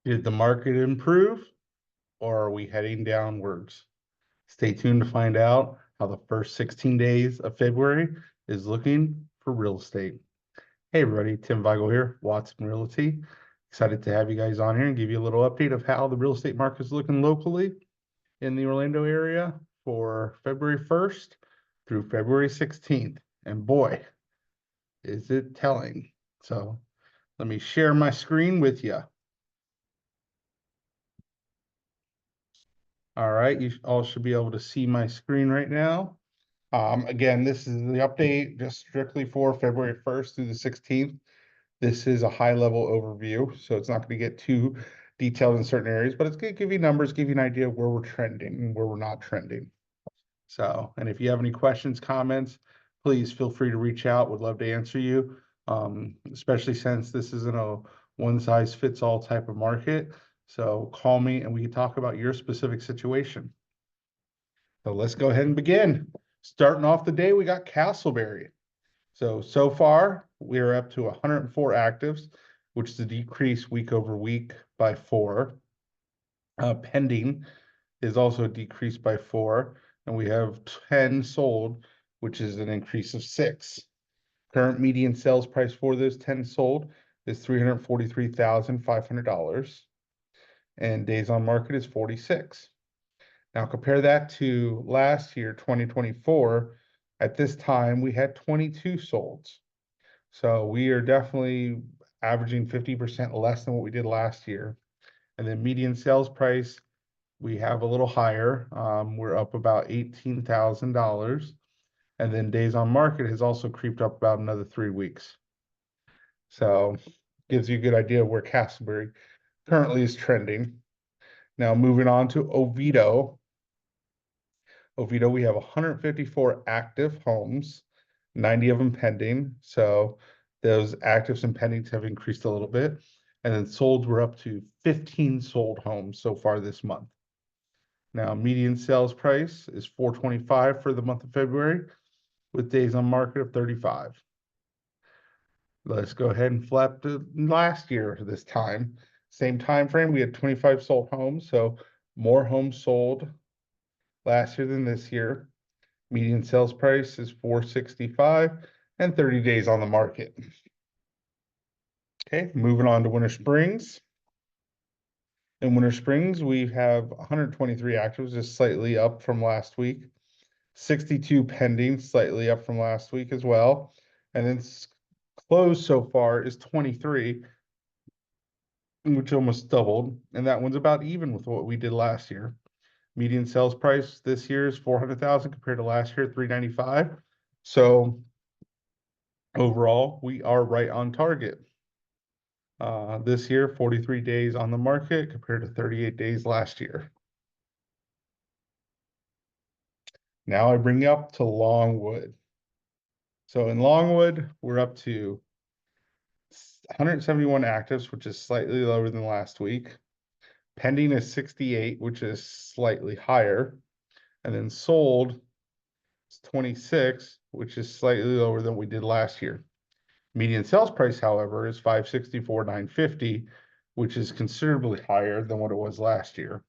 Did the market improve or are we heading downwards? Stay tuned to find out how the first 16 days of February is looking for real estate. Hey everybody, Tim Weigel here, Watson Realty. Excited to have you guys on here and give you a little update of how the real estate market is looking locally in the Orlando area for February 1st through February 16th. And boy, is it telling. So let me share my screen with you. All right, you all should be able to see my screen right now. Again, this is the update just strictly for February 1st through the 16th. This is a high-level overview, so it's not going to get too detailed in certain areas, but it's going to give you numbers, give you an idea of where we're trending and where we're not trending. So, and if you have any questions, comments, please feel free to reach out. Would love to answer you, especially since this isn't a one-size-fits-all type of market. So call me and we can talk about your specific situation. So let's go ahead and begin. Starting off the day, we got Casselberry. So far, we're up to 104 actives, which is a decrease week over week by 4. Pending is also decreased by 4, and we have 10 sold, which is an increase of 6. Current median sales price for those 10 sold is $343,500, and days on market is 46. Now compare that to last year, 2024. At this time, we had 22 solds. So we are definitely averaging 50% less than what we did last year. And then median sales price, we have a little higher. We're up about $18,000. And then days on market has also creeped up about another 3 weeks. So gives you a good idea of where Casselberry currently is trending. Now moving on to Oviedo. Oviedo, we have 154 active homes, 90 of them pending. So those actives and pendings have increased a little bit. And then solds, we're up to 15 sold homes so far this month. Now, median sales price is $425 for the month of February, with days on market of 35. Let's go ahead and flip to last year this time. Same time frame, we had 25 sold homes, so more homes sold last year than this year. Median sales price is $465 and 30 days on the market. Okay, moving on to Winter Springs. In Winter Springs, we have 123 actives, just slightly up from last week. 62 pending, slightly up from last week as well. And then closed so far is 23, which almost doubled. And that one's about even with what we did last year. Median sales price this year is $400,000 compared to last year, $395,000. So overall, we are right on target. This year, 43 days on the market compared to 38 days last year. Now I bring you up to Longwood. So in Longwood, we're up to 171 actives, which is slightly lower than last week. Pending is 68, which is slightly higher. And then sold is 26, which is slightly lower than we did last year. Median sales price, however, is $564,950, which is considerably higher than what it was last year.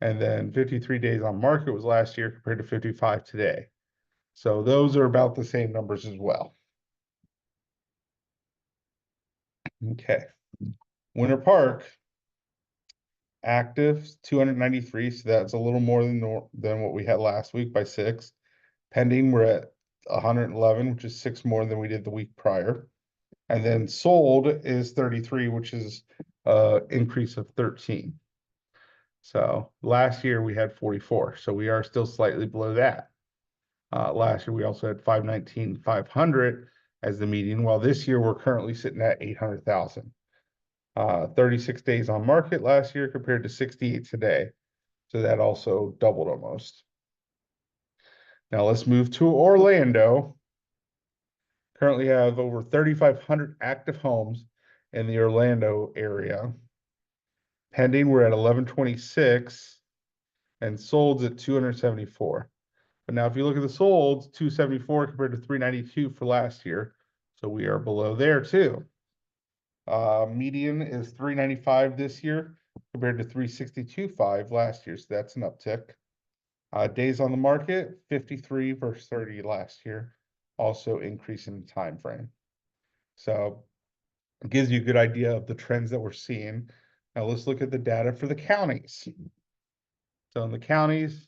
And then 53 days on market was last year compared to 55 today. So those are about the same numbers as well. Okay. Winter Park, active 293, so that's a little more than what we had last week by 6. Pending, we're at 111, which is 6 more than we did the week prior. And then sold is 33, which is an increase of 13. So last year we had 44, so we are still slightly below that. Last year we also had 519,500 as the median, while this year we're currently sitting at 800,000. 36 days on market last year compared to 68 today. So that also doubled almost. Now let's move to Orlando. Currently have over 3,500 active homes in the Orlando area. Pending, we're at 1126 and solds at 274. But now if you look at the solds, 274 compared to 392 for last year. So we are below there too. Median is 395 this year compared to 362.5 last year, so that's an uptick. Days on the market, 53 versus 30 last year, also increasing the time frame. So it gives you a good idea of the trends that we're seeing. Now let's look at the data for the counties. So in the counties,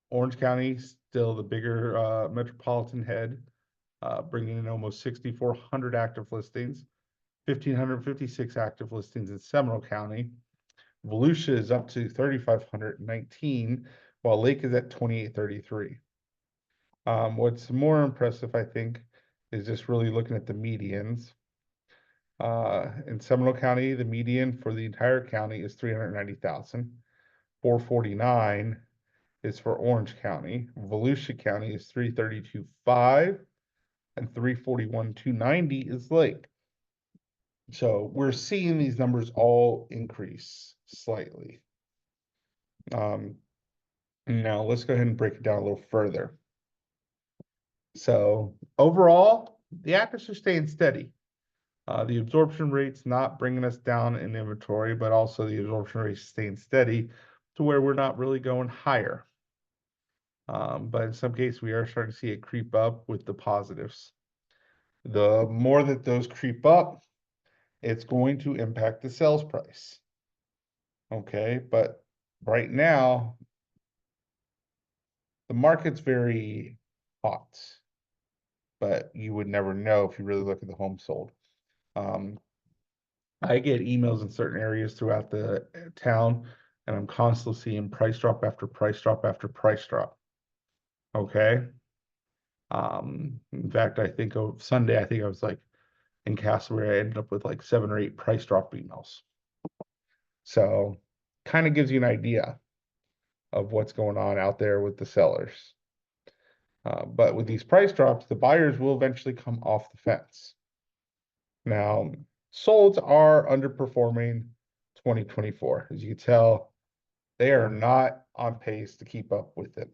Orange County, still the bigger metropolitan head, bringing in almost 6,400 active listings, 1,556 active listings in Seminole County. Volusia is up to 3,519, while Lake is at 2,833. What's more impressive, I think, is just really looking at the medians. In Seminole County, the median for the entire county is 390,000. 449 is for Orange County. Volusia County is 332.5, and 341,290 is Lake. So we're seeing these numbers all increase slightly. Now let's go ahead and break it down a little further. So overall, the actors are staying steady. The absorption rate's not bringing us down in inventory, but also the absorption rate is staying steady to where we're not really going higher. But in some cases, we are starting to see it creep up with the positives. The more that those creep up, it's going to impact the sales price. Okay, but right now, the market's very hot, but you would never know if you really look at the home sold. I get emails in certain areas throughout the town, and I'm constantly seeing price drop after price drop after price drop. Okay. In fact, I think of Sunday, I think I was like in Casselberry, I ended up with like 7 or 8 price drop emails. So kind of gives you an idea of what's going on out there with the sellers. But with these price drops, the buyers will eventually come off the fence. Now, solds are underperforming 2024. As you can tell, they are not on pace to keep up with it.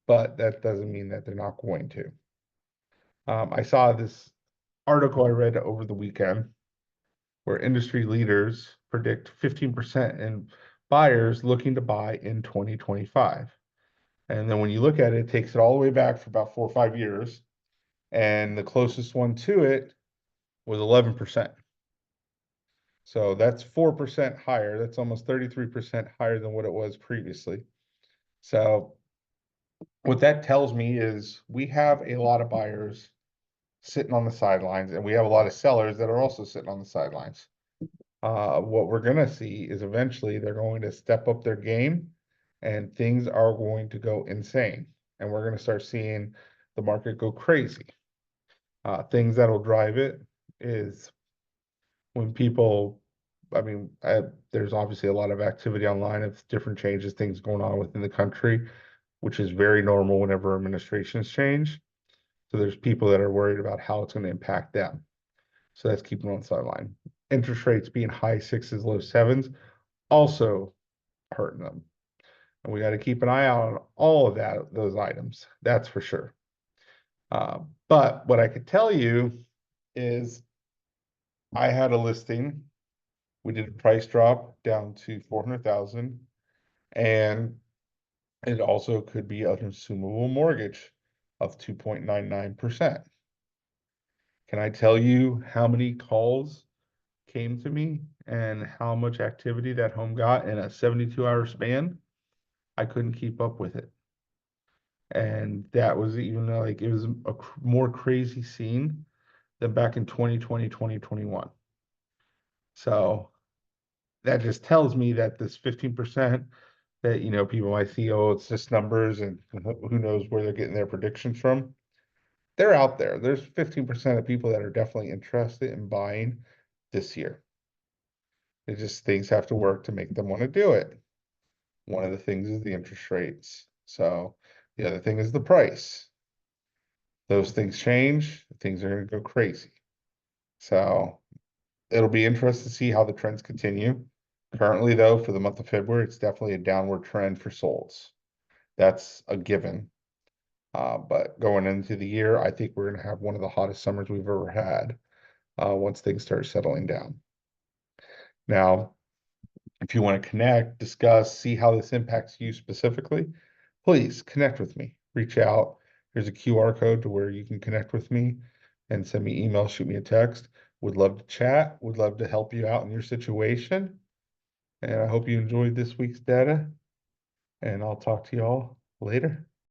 But that doesn't mean that they're not going to. I saw this article I read over the weekend where industry leaders predict 15% in buyers looking to buy in 2025. And then when you look at it, it takes it all the way back for about 4 or 5 years. And the closest one to it was 11%. So that's 4% higher. That's almost 33% higher than what it was previously. So what that tells me is we have a lot of buyers sitting on the sidelines, and we have a lot of sellers that are also sitting on the sidelines. What we're going to see is eventually they're going to step up their game and things are going to go insane. And we're going to start seeing the market go crazy. Things that'll drive it is when people, there's obviously a lot of activity online of different changes, things going on within the country, which is very normal whenever administrations change. So there's people that are worried about how it's going to impact them. So that's keeping them on the sideline. Interest rates being high 6s, low 7s, also hurting them. And we got to keep an eye out on all of those items. That's for sure. But what I could tell you is I had a listing. We did a price drop down to 400,000, and it also could be a consumable mortgage of 2.99%. Can I tell you how many calls came to me and how much activity that home got in a 72-hour span? I couldn't keep up with it. And that was even like it was a more crazy scene than back in 2020, 2021. So that just tells me that this 15% that, people might see, oh, it's just numbers and who knows where they're getting their predictions from. They're out there. There's 15% of people that are definitely interested in buying this year. It just things have to work to make them want to do it. One of the things is the interest rates. So the other thing is the price. Those things change, things are going to go crazy. So it'll be interesting to see how the trends continue. Currently, though, for the month of February, it's definitely a downward trend for solds. That's a given. But going into the year, I think we're going to have one of the hottest summers we've ever had. once things start settling down. Now, if you want to connect, discuss, see how this impacts you specifically, please connect with me. Reach out. Here's a QR code to where you can connect with me and send me email, shoot me a text. Would love to chat. Would love to help you out in your situation. And I hope you enjoyed this week's data. And I'll talk to you all later.